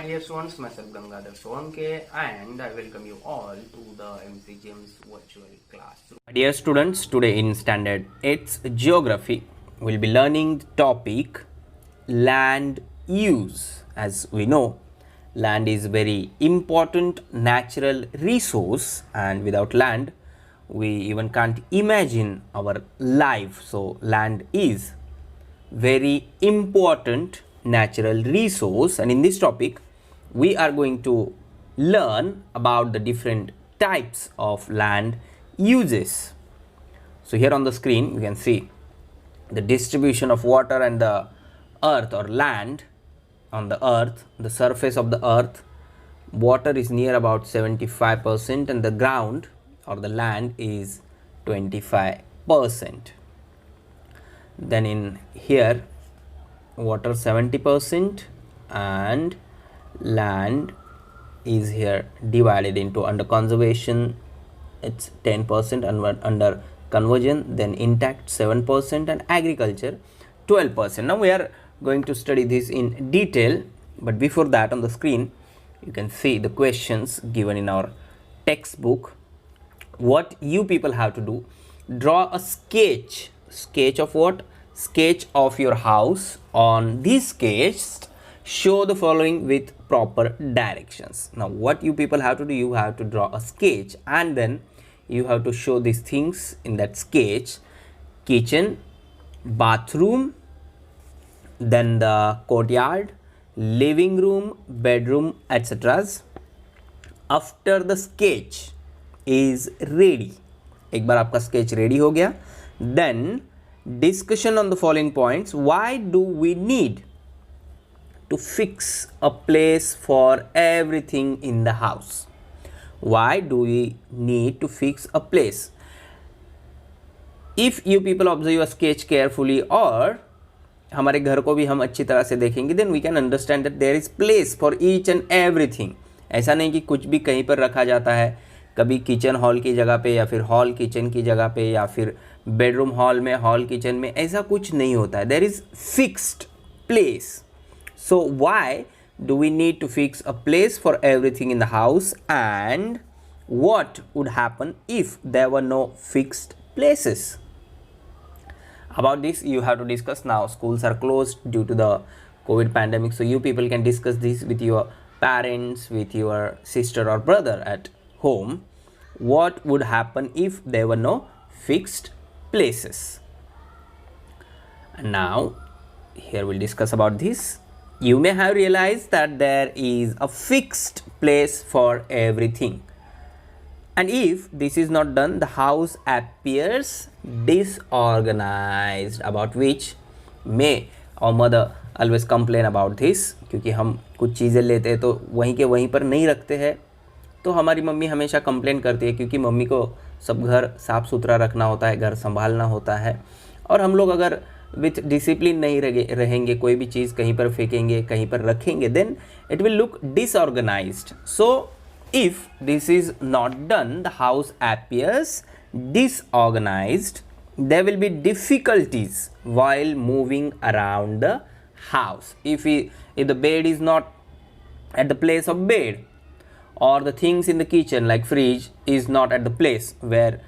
dear students, myself Gangadhar Solanke and I welcome you all to the MC James virtual classroom. Dear students, today in Standard 8's Geography, we'll be learning the topic land use. As we know, land is very important natural resource, and without land, we even can't imagine our life. So, land is very important natural resource, and in this topic we are going to learn about the different types of land uses. So here on the screen you can see the distribution of water and the earth or land on the earth, the surface of the earth. Water is near about 75% and the ground or the land is 25%. Then in here water 70% and land is here divided into under conservation it's 10%, under conversion then intact 7% and agriculture 12%. Now we are going to study this in detail, but before that on the screen you can see the questions given in our textbook. What you people have to do, draw a sketch of what? Sketch of your house. On this sketch show the following with proper directions. Now what you people have to do, you have to draw a sketch and then you have to show these things in that sketch: kitchen, bathroom, then the courtyard, living room, bedroom, etc. After the sketch is ready, एक बार आपका sketch ready हो गया, then discussion on the following points. Why do we need to fix a place for everything in the house? Why do we need to fix a place? If you people observe your sketch carefully और हमारे घर को भी हम अच्छी तरह से देखेंगे, then we can understand that there is place for each and everything. ऐसा नहीं कि कुछ भी कहीं पर रखा जाता है, कभी किचन हॉल की जगह पे या फिर हॉल किचन की जगह पे या फिर बेडरूम हॉल में हॉल किचन में, ऐसा कुछ नहीं होता है. There is fixed place. So why do we need to fix a place for everything in the house and what would happen if there were no fixed places? About this you have to discuss now. Schools are closed due to the COVID pandemic, so you people can discuss this with your parents, with your sister or brother at home. What would happen if there were no fixed places? And now here we'll discuss about this. You may have realized that there is a fixed place for everything, and if this is not done the house appears disorganized, about which may our mother always complain about this. क्योंकि हम कुछ चीज़ें लेते हैं तो वहीं के वहीं पर नहीं रखते हैं, तो हमारी मम्मी हमेशा कंप्लेन करती है क्योंकि मम्मी को सब घर साफ़ सुथरा रखना होता है, घर संभालना होता है, और हम लोग अगर विथ डिसिप्लिन नहीं रहेंगे, कोई भी चीज़ कहीं पर फेंकेंगे, कहीं पर रखेंगे, then it will look disorganised. So if this is not done the house appears disorganized. There will be difficulties while moving around the house. If the bed is not at the place of bed, or the things in the kitchen like fridge is not at the place where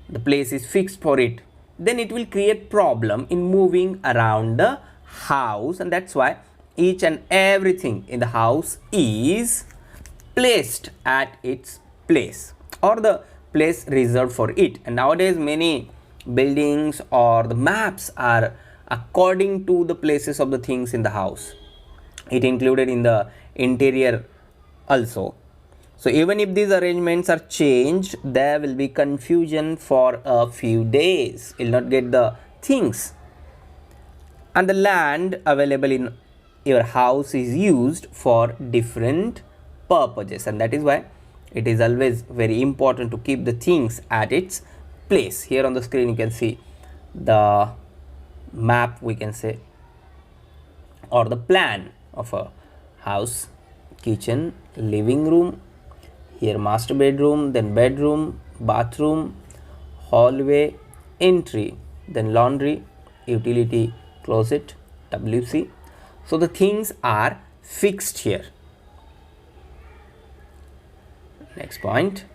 the place is fixed for it, then it will create problem in moving around the house, and that's why each and everything in the house is placed at its place or the place reserved for it. And nowadays many buildings or the maps are according to the places of the things in the house. It included in the interior also. So even if these arrangements are changed, there will be confusion for a few days. You'll not get the things. And the land available in your house is used for different purposes, and that is why it is always very important to keep the things at its place. Here on the screen you can see the map, we can say, or the plan of a house: kitchen, living room, here master bedroom, then bedroom, bathroom, hallway, entry, then laundry, utility closet, WC. So the things are fixed here. Next point.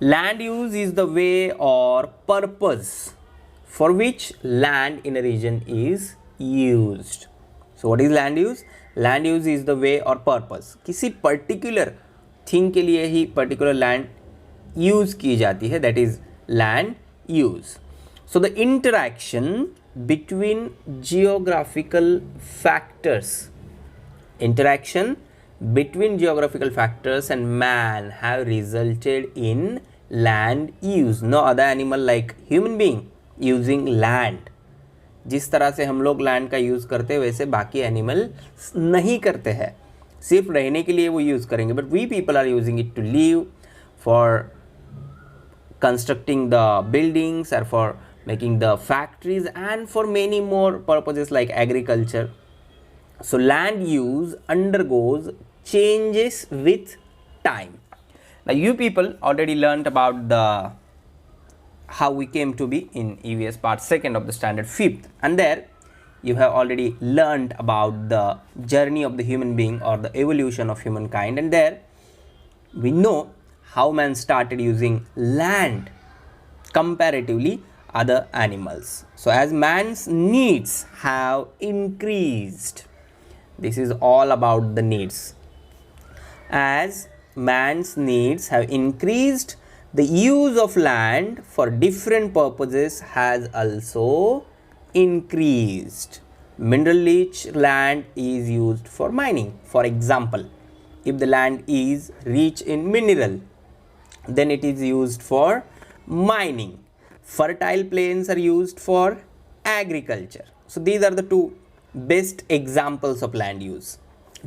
Land use is the way or purpose for which land in a region is used. So what is land use? Land use is the way or purpose. किसी particular thing के लिए ही particular land use की जाती है, that is land use. So the interaction between geographical factors and man have resulted in land use. No other animal like human being using land. जिस तरह से हम लोग लैंड का यूज़ करते हैं वैसे बाकी एनिमल नहीं करते हैं, सिर्फ रहने के लिए वो यूज़ करेंगे. But we people are using it to live, for constructing the buildings और for making the factories and for many more purposes like agriculture. So land use undergoes changes with time. Now you people already learnt about the how we came to be in EVS part 2nd of the standard 5th, and there you have already learnt about the journey of the human being or the evolution of humankind, and there we know how man started using land comparatively other animals. So as man's needs have increased, this is all about the needs. As man's needs have increased, the use of land for different purposes has also increased. Mineral rich land is used for mining. For example, if the land is rich in mineral, then it is used for mining. Fertile plains are used for agriculture. So these are the two best examples of land use.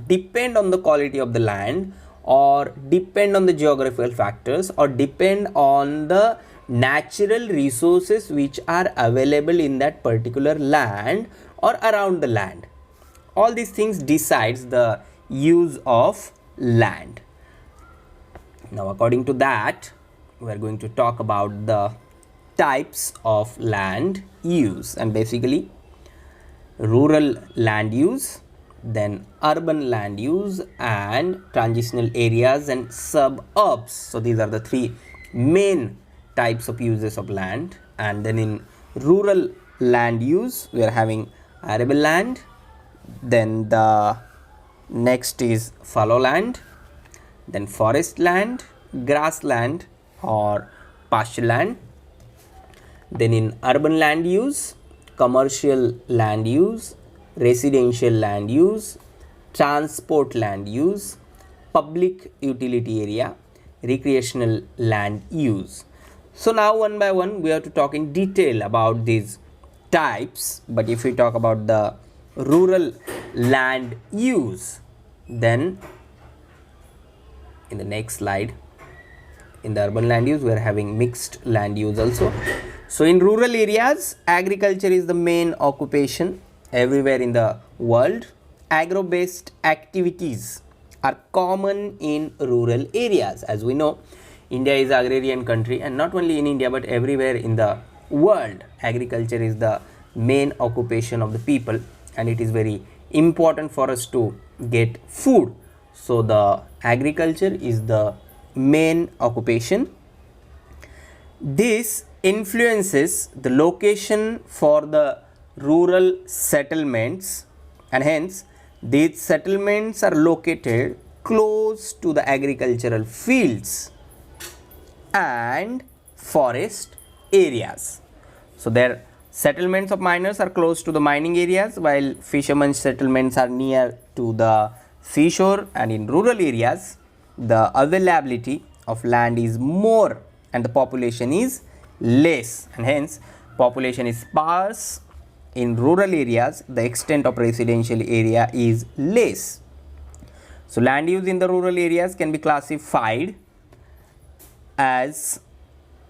Depend on the quality of the land, or depend on the geographical factors, or depend on the natural resources which are available in that particular land or around the land. All these things decides the use of land. Now according to that, we are going to talk about the types of land use, and basically rural land use, then urban land use, and transitional areas and suburbs. So these are the three main types of uses of land. And then in rural land use we are having arable land, then the next is fallow land, then forest land, grassland or pasture land. Then in urban land use, commercial land use, residential land use, transport land use, public utility area, recreational land use. So now one by one we have to talk in detail about these types. But if we talk about the rural land use, then in the next slide, in the urban land use we are having mixed land use also. So in rural areas, agriculture is the main occupation everywhere in the world. Agro-based activities are common in rural areas. As we know, India is an agrarian country, and not only in India but everywhere in the world, agriculture is the main occupation of the people, and it is very important for us to get food. So the agriculture is the main occupation. This influences the location for the rural settlements, and hence these settlements are located close to the agricultural fields and forest areas. So their settlements of miners are close to the mining areas, while fishermen's settlements are near to the seashore. And in rural areas the availability of land is more and the population is less, and hence population is sparse. In rural areas the extent of residential area is less. So land use in the rural areas can be classified as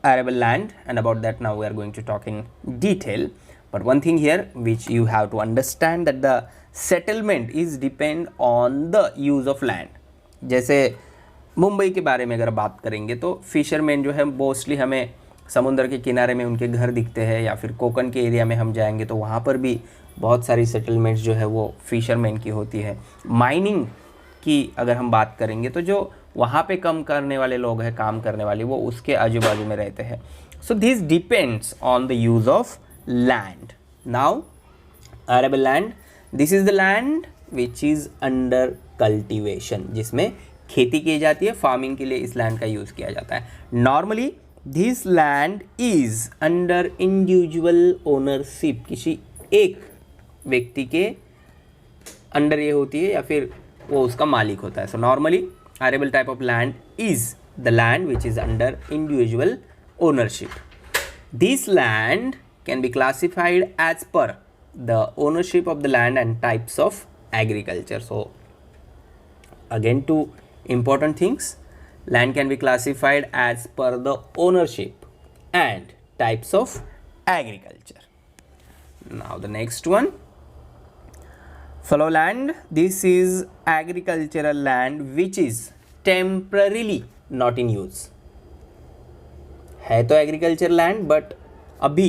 arable land, and about that now we are going to talk in detail. But one thing here which you have to understand, that the settlement is depend on the use of land. जैसे मुंबई के बारे में अगर बात करेंगे तो fisherman जो है मोस्टली हमें समुद्र के किनारे में उनके घर दिखते हैं, या फिर कोकन के एरिया में हम जाएंगे तो वहाँ पर भी बहुत सारी सेटलमेंट्स जो है वो फिशरमैन की होती है. माइनिंग की अगर हम बात करेंगे तो जो वहाँ पे कम करने वाले लोग हैं, काम करने वाले, वो उसके आजू बाजू में रहते हैं. So this depends on the use of land. Now arable land, this is the land which is under cultivation, जिसमें खेती की जाती है. फार्मिंग के लिए इस लैंड का यूज किया जाता है. Normally this land is under individual ownership, किसी एक व्यक्ति के अंडर ये होती है या फिर वो उसका मालिक होता है. So normally arable type of land is the land which is under individual ownership. This land can be classified as per the ownership of the land and types of agriculture. So again, two important things: land can be classified as per the ownership and types of agriculture. Now the next one, fallow land. This is agricultural land which is temporarily not in use. है तो agriculture land but अभी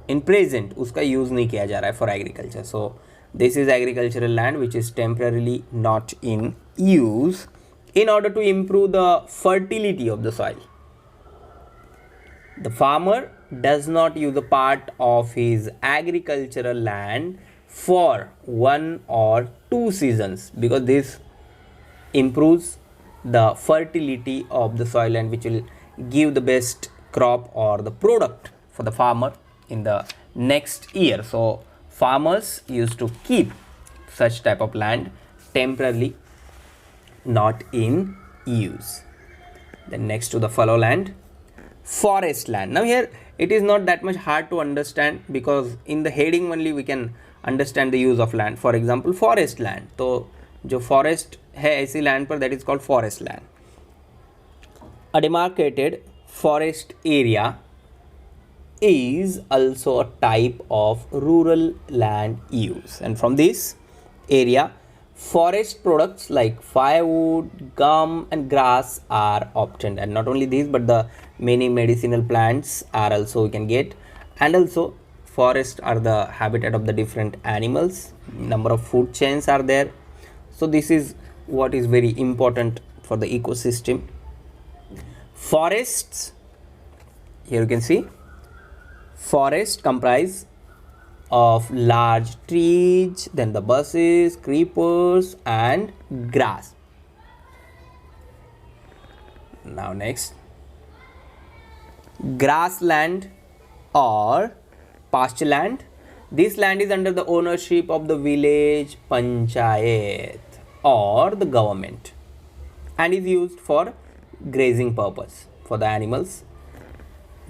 in present उसका use नहीं किया जा रहा है for agriculture. So this is agricultural land which is temporarily not in use in order to improve the fertility of the soil. The farmer does not use a part of his agricultural land for 1 or 2 seasons because this improves the fertility of the soil and which will give the best crop or the product for the farmer in the next year. So farmers used to keep such type of land temporarily not in use. Then next to the fallow land, forest land. Now here it is not that much hard to understand because in the heading only we can understand the use of land. For example, forest land. तो जो forest है ऐसी land पर that is called forest land. A demarcated forest area is also a type of rural land use, and from this area forest products like firewood, gum and grass are obtained. And not only these but the many medicinal plants are also we can get, and also forests are the habitat of the different animals. Number of food chains are there. So this is what is very important for the ecosystem. Forests, here you can see forest comprise of large trees, then the bushes, creepers and grass. Now next, grassland or pasture land. This land is under the ownership of the village panchayat or the government and is used for grazing purpose for the animals.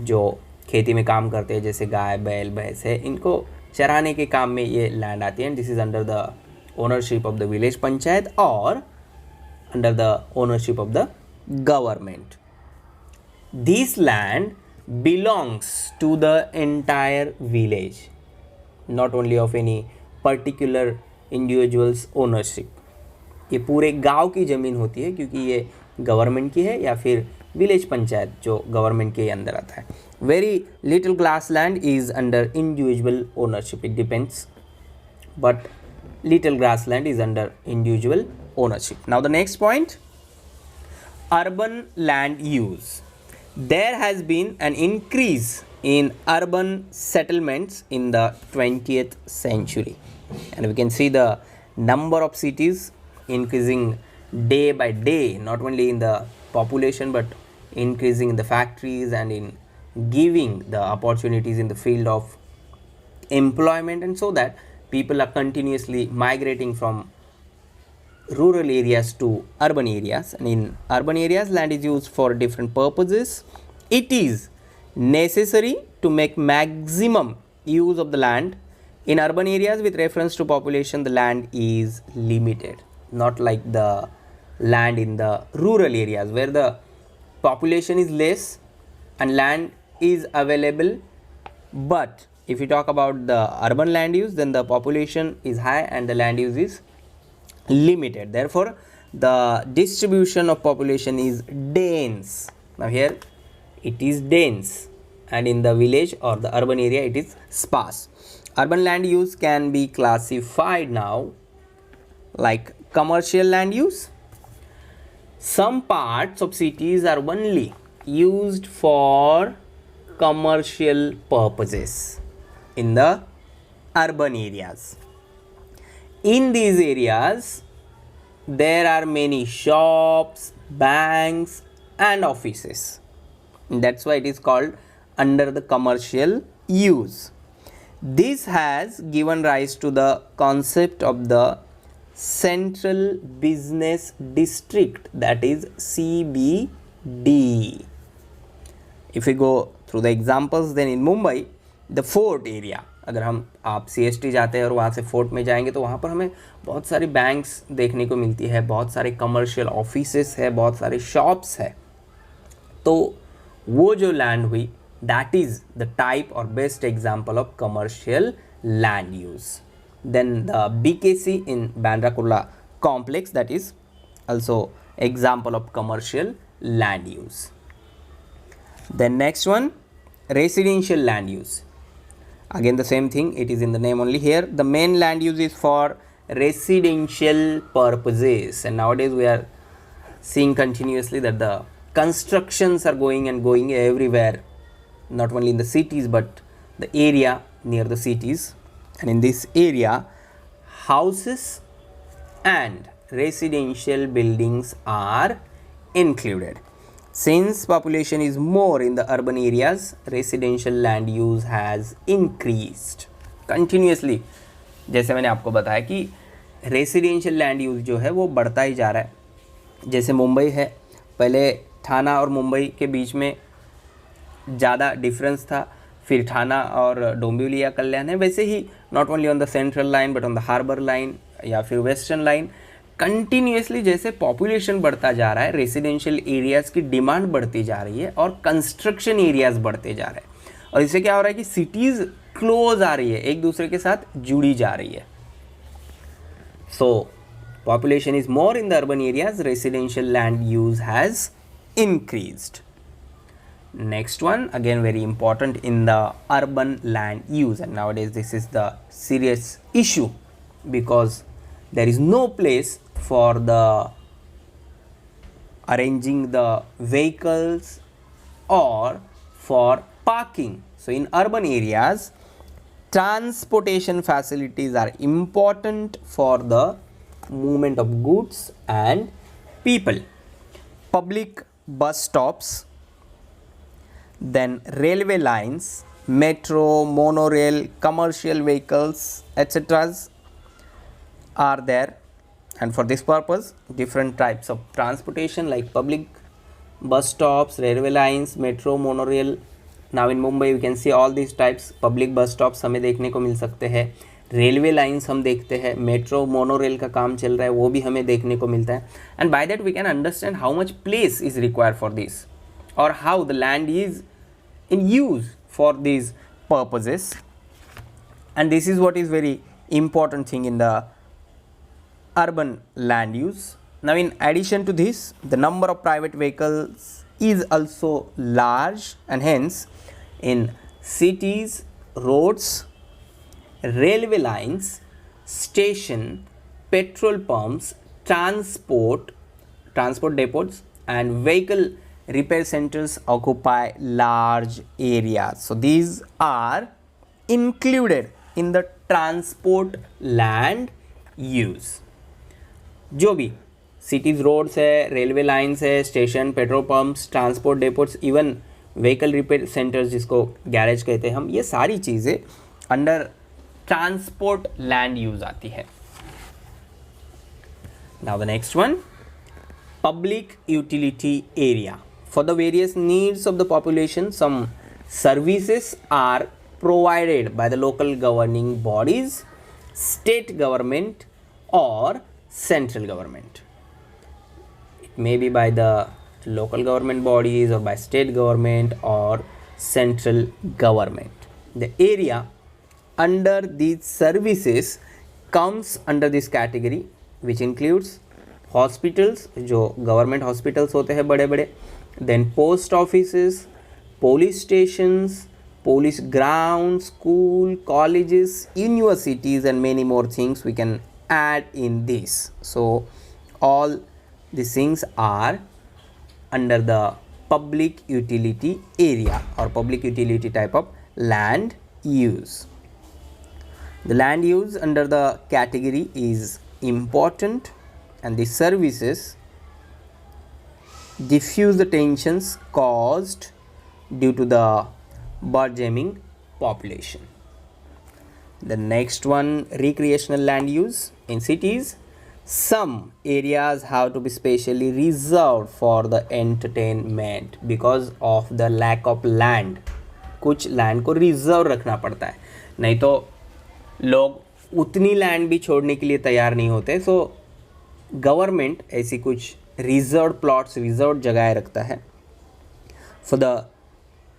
जो खेती में काम करते हैं जैसे गाय बैल भैंस है, इनको चराने के काम में ये लैंड आती है. This is under the ownership of the village panchayat और under the ownership of the government. This land belongs to the entire village, not only of any particular individuals ownership. ये पूरे गांव की ज़मीन होती है क्योंकि ये गवर्नमेंट की है या फिर विलेज पंचायत जो गवर्नमेंट के अंदर आता है. Very little grass land is under individual ownership. It depends but little grass land is under individual ownership. Now the next point, urban land use. There has been an increase in urban settlements in the 20th century, and we can see the number of cities increasing day by day, not only in the population but increasing in the factories and in giving the opportunities in the field of employment, and so that people are continuously migrating from rural areas to urban areas. And in urban areas land is used for different purposes. It is necessary to make maximum use of the land. In urban areas with reference to population the land is limited, not like the land in the rural areas where the population is less and land is available. But if you talk about the urban land use, then the population is high and the land use is limited. Therefore the distribution of population is dense. Now here it is dense, and in the village or the urban area it is sparse. Urban land use can be classified now like commercial land use. Some parts of cities are only used for commercial purposes in the urban areas. In these areas, there are many shops, banks, and offices. That's why it is called under the commercial use. This has given rise to the concept of the Central Business District, that is CBD. If we go through the examples, then in Mumbai, the fort area, अगर आप CST जाते हैं और वहाँ से fort में जाएंगे तो वहाँ पर हमें बहुत सारी बैंक्स देखने को मिलती है, बहुत सारे कमर्शियल ऑफिसेस है, बहुत सारे शॉप्स है. तो वो जो लैंड हुई, दैट इज द टाइप और best example of commercial land use. Then the BKC in Bandra Kurla complex, that is also example of commercial land use. Then next one, residential land use. Again the same thing, it is in the name only here. The main land use is for residential purposes, and nowadays we are seeing continuously that the constructions are going everywhere, not only in the cities but the area near the cities. And in this area, houses and residential buildings are included. Since population is more in the urban areas, residential land use has increased continuously. जैसे मैंने आपको बताया कि residential land use जो है वो बढ़ता ही जा रहा है. जैसे मुंबई है, पहले ठाणा और मुंबई के बीच में ज़्यादा डिफरेंस था, फिर ठाणा और डोंबिवली या कल्याण है. वैसे ही not only on the central line but on the harbour line या फिर वेस्टर्न लाइन, कंटिन्यूसली जैसे पॉपुलेशन बढ़ता जा रहा है, रेसिडेंशियल एरियाज़ की डिमांड बढ़ती जा रही है और कंस्ट्रक्शन एरियाज़ बढ़ते जा रहे हैं. और इससे क्या हो रहा है कि सिटीज़ क्लोज आ रही है, एक दूसरे के साथ जुड़ी जा रही है. सो population is more in the urban areas, residential land use has increased. Next one, again very important in the urban land use, and nowadays this is the serious issue because there is no place for the arranging the vehicles or for parking. So in urban areas, transportation facilities are important for the movement of goods and people. Public bus stops, then railway lines, metro, monorail, commercial vehicles, etc. are there, and for this purpose different types of transportation like public bus stops, railway lines, metro, monorail. Now in Mumbai we can see all these types. Public bus stops हमें देखने को मिल सकते हैं, railway lines हम देखते हैं, metro monorail का काम चल रहा है वो भी हमें देखने को मिलता है. And by that we can understand how much place is required for this और how the land is in use for this purposes. And this is what is very important thing in the urban land use. Now in addition to this, the number of private vehicles is also large, and hence in cities, roads, railway lines, station, petrol pumps, transport depots and vehicle repair centers occupy large areas. So these are included in the transport land use. जो भी cities roads है, railway lines है, station, petrol pumps, transport depots, even vehicle repair centres जिसको garage कहते हैं हम, ये सारी चीज़ें अंडर ट्रांसपोर्ट लैंड यूज आती है. Now the next one, public utility area. For the various needs of the population some services are provided by the local governing bodies, state government और central government. It may be by the local government bodies or by state government or central government. The area under these services comes under this category, which includes hospitals, जो government hospitals होते हैं बड़े बड़े, then post offices, police stations, police grounds, school, colleges, universities and many more things we can add in this. So all these things are under the public utility area or public utility type of land use. The land use under the category is important, and the services diffuse the tensions caused due to the burgeoning population. The next one, recreational land use. In cities, some areas have to be specially reserved for the entertainment because of the lack of land. कुछ land को reserve रखना पड़ता है, नहीं तो लोग उतनी land भी छोड़ने के लिए तैयार नहीं होते. सो गवर्नमेंट ऐसी कुछ रिजर्व प्लॉट्स, रिजर्व जगह रखता है for the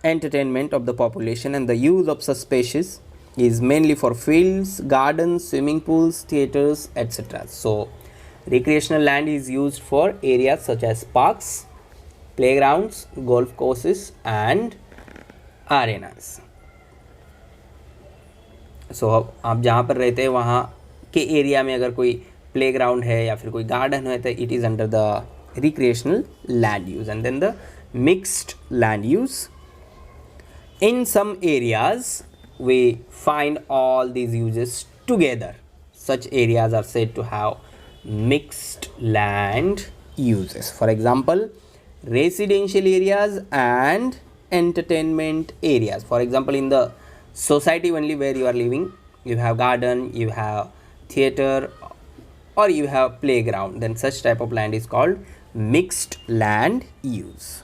entertainment of the population, and the use of such spaces is mainly for fields, gardens, swimming pools, theaters, etc. So recreational land is used for areas such as parks, playgrounds, golf courses and arenas. So आप जहाँ पर रहते हैं वहाँ के area में अगर कोई प्लेग्राउंड है या फिर कोई गार्डन है तो it is under the recreational land use. And then the mixed land use. In some areas, we find all these uses together. Such areas are said to have mixed land uses. For example, residential areas and entertainment areas. For example, in the society only where you are living, you have garden, you have theater, or you have playground. Then such type of land is called mixed land use.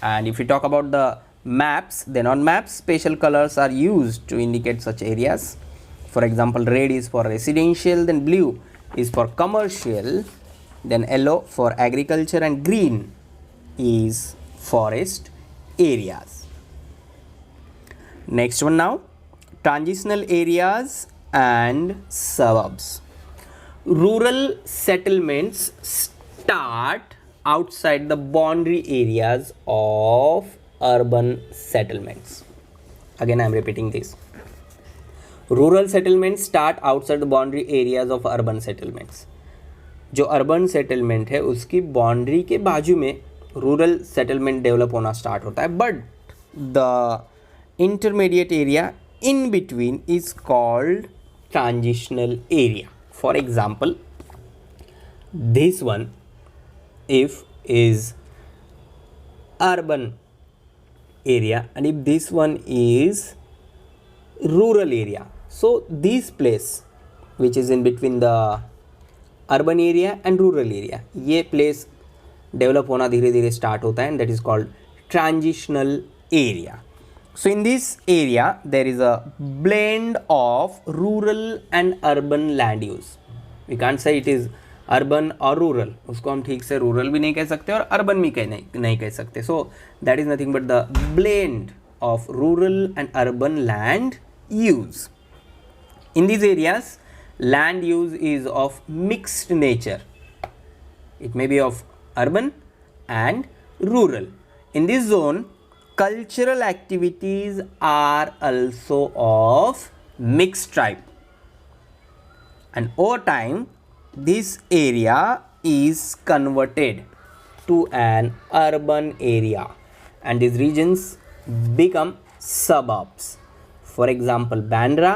And if we talk about the maps, then on maps special colors are used to indicate such areas. For example, red is for residential, then blue is for commercial, then yellow for agriculture, and green is forest areas. Next one now, transitional areas and suburbs. Rural settlements start outside the boundary areas of urban settlements. Again, I am repeating this. Rural settlements start outside the boundary areas of urban settlements. जो urban settlement है उसकी boundary के बाजू में rural settlement develop होना start होता है, but the intermediate area in between is called transitional area. For example, this one if is urban area and if this one is rural area, so this place which is in between the urban area and rural area, ये place develop होना धीरे धीरे start होता है, and that is called transitional area. So in this area there is a blend of rural and urban land use. We can't say it is urban और rural, उसको हम ठीक से रूरल भी नहीं कह सकते और अर्बन भी नहीं कह सकते. So that is nothing but the blend of rural and urban land use. In these areas land use is of mixed nature. It may be of urban and rural. In this zone cultural activities are also of mixed type, and over time this area is converted to an urban area and these regions become suburbs. For example, Bandra,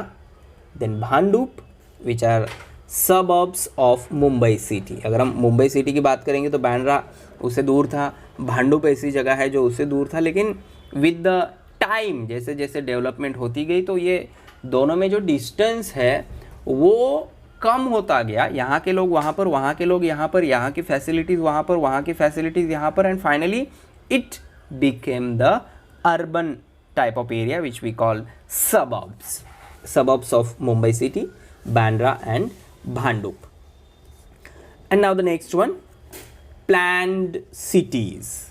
then Bhandup, which are suburbs of Mumbai city. अगर हम Mumbai city की बात करेंगे तो बैंड्रा उससे दूर था, भांडुप ऐसी जगह है जो उससे दूर था, लेकिन विद द टाइम जैसे जैसे डेवलपमेंट होती गई तो ये दोनों में जो डिस्टेंस है वो कम होता गया. यहाँ के लोग वहाँ पर, वहाँ के लोग यहाँ पर, यहाँ की फैसिलिटीज़ वहाँ पर, वहाँ की फैसिलिटीज़ यहाँ पर, and finally it became the urban type of area which we call suburbs. Suburbs of Mumbai city, Bandra and Bhandup. And now the next one, planned cities.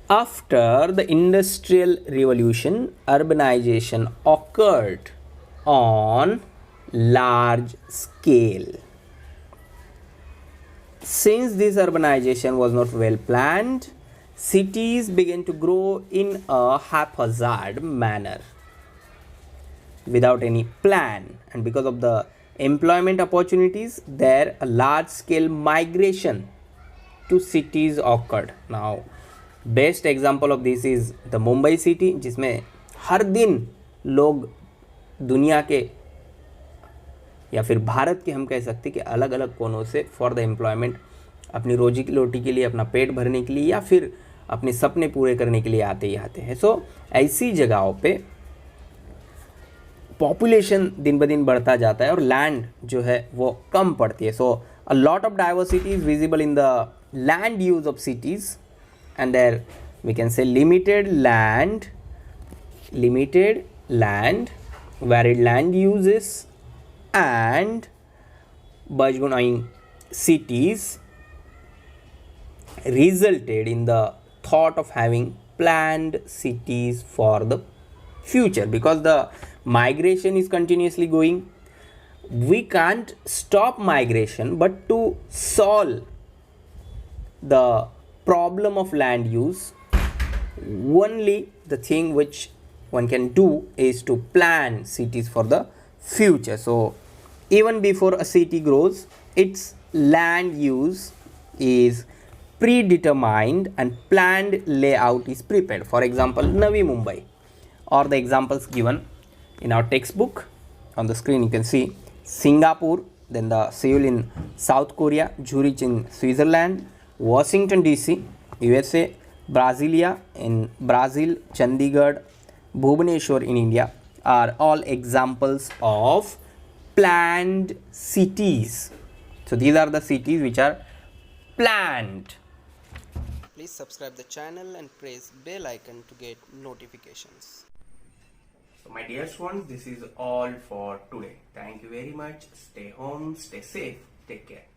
After the Industrial Revolution, urbanization occurred on large scale. Since this urbanization was not well planned, cities began to grow in a haphazard manner without any plan, and because of the employment opportunities, there a large scale migration to cities occurred. Now best example of this is the Mumbai city, जिसमें हर दिन लोग दुनिया के या फिर भारत के हम कह सकते हैं कि अलग अलग कोनों से फॉर द एम्प्लॉयमेंट, अपनी रोजी रोटी के लिए, अपना पेट भरने के लिए या फिर अपने सपने पूरे करने के लिए आते ही आते हैं. सो ऐसी जगहों पे पॉपुलेशन दिन ब दिन बढ़ता जाता है और लैंड जो है वो कम पड़ती है. So a lot of diversity is visible in the land use of cities and there we can say limited land, varied land uses and burgeoning cities resulted in the thought of having planned cities for the future. Because the migration is continuously going, we can't stop migration, but to solve the problem of land use, only the thing which one can do is to plan cities for the future. So even before a city grows, its land use is predetermined and planned layout is prepared. For example, Navi Mumbai, or the examples given in our textbook. On the screen you can see Singapore, then the Seoul in South Korea, Zurich in Switzerland, Washington DC, USA, Brasilia in Brazil, Chandigarh, Bhubaneswar in India are all examples of planned cities. So these are the cities which are planned. Please subscribe the channel and press bell icon to get notifications. So my dear students, this is all for today. Thank you very much. Stay home, stay safe, take care.